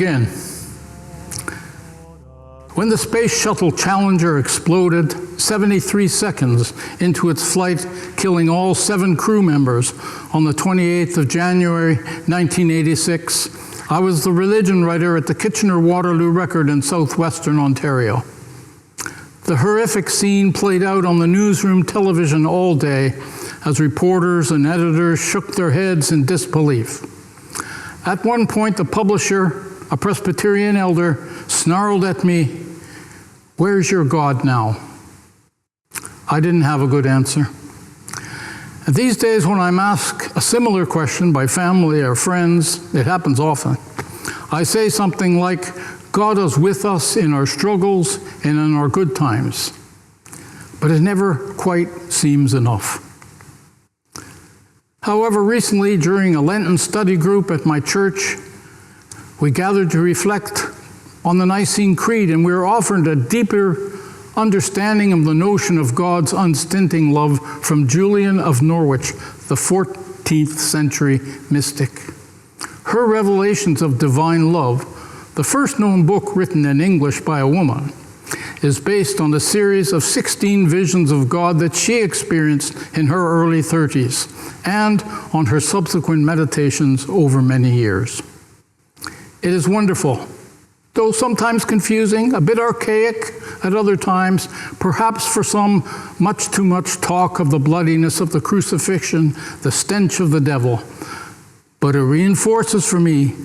begin. When the Space Shuttle Challenger exploded 73 seconds into its flight, killing all 7 crew members on the 28th of January, 1986, I was the religion writer at the Kitchener-Waterloo Record in southwestern Ontario. The horrific scene played out on the newsroom television all day as reporters and editors shook their heads in disbelief. At one point, the publisher, a Presbyterian elder, snarled at me, "Where's your God now?" I didn't have a good answer. And these days when I'm asked a similar question by family or friends, it happens often, I say something like, God is with us in our struggles and in our good times. But it never quite seems enough. However, recently during a Lenten study group at my church, we gathered to reflect on the Nicene Creed, and we were offered a deeper understanding of the notion of God's unstinting love from Julian of Norwich, the 14th century mystic. Her revelations of divine love, the first known book written in English by a woman, is based on a series of 16 visions of God that she experienced in her early 30s and on her subsequent meditations over many years. It is wonderful, though sometimes confusing, a bit archaic at other times, perhaps for some much too much talk of the bloodiness of the crucifixion, the stench of the devil. But it reinforces for me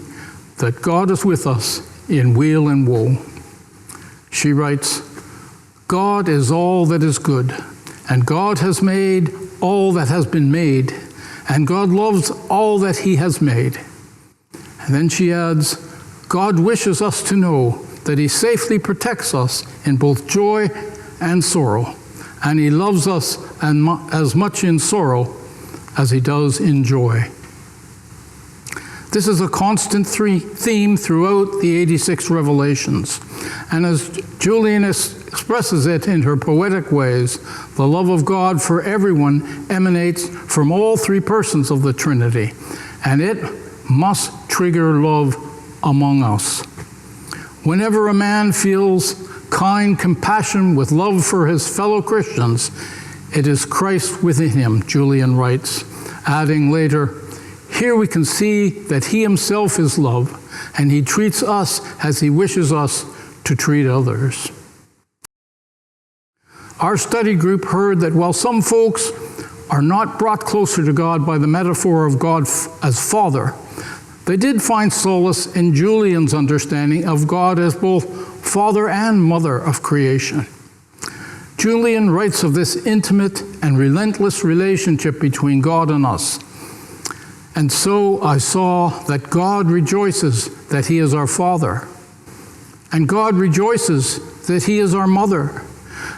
that God is with us in weal and woe. She writes, God is all that is good, and God has made all that has been made, and God loves all that he has made. And then she adds, God wishes us to know that he safely protects us in both joy and sorrow, and he loves us as much in sorrow as he does in joy. This is a constant theme throughout the 86 revelations. And as Julian expresses it in her poetic ways, the love of God for everyone emanates from all 3 persons of the Trinity, and it must trigger love among us. Whenever a man feels kind compassion with love for his fellow Christians, it is Christ within him, Julian writes, adding later, here we can see that he himself is love, and he treats us as he wishes us to treat others. Our study group heard that while some folks are not brought closer to God by the metaphor of God as Father, they did find solace in Julian's understanding of God as both Father and Mother of creation. Julian writes of this intimate and relentless relationship between God and us. And so I saw that God rejoices that he is our Father. And God rejoices that he is our Mother.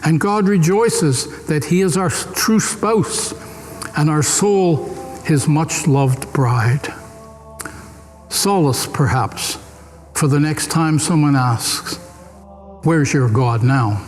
And God rejoices that he is our true spouse and our soul, his much-loved bride. Solace, perhaps, for the next time someone asks, where's your God now?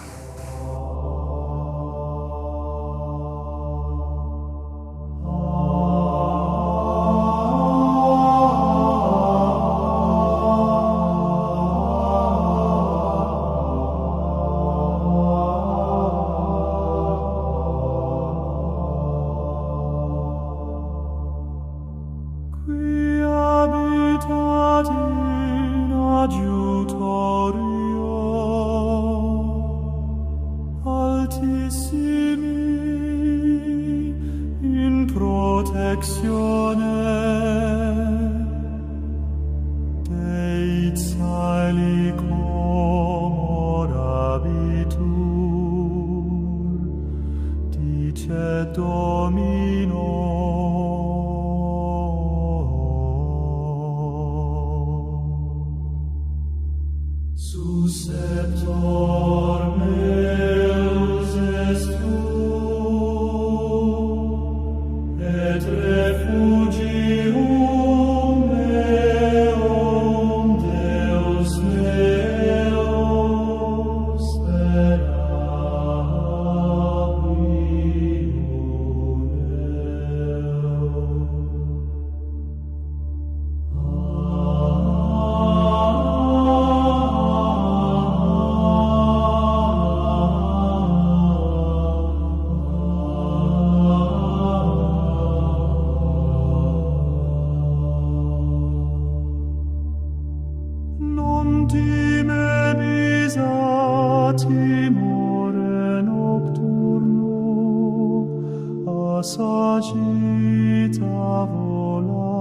timore nocturno, assagita vola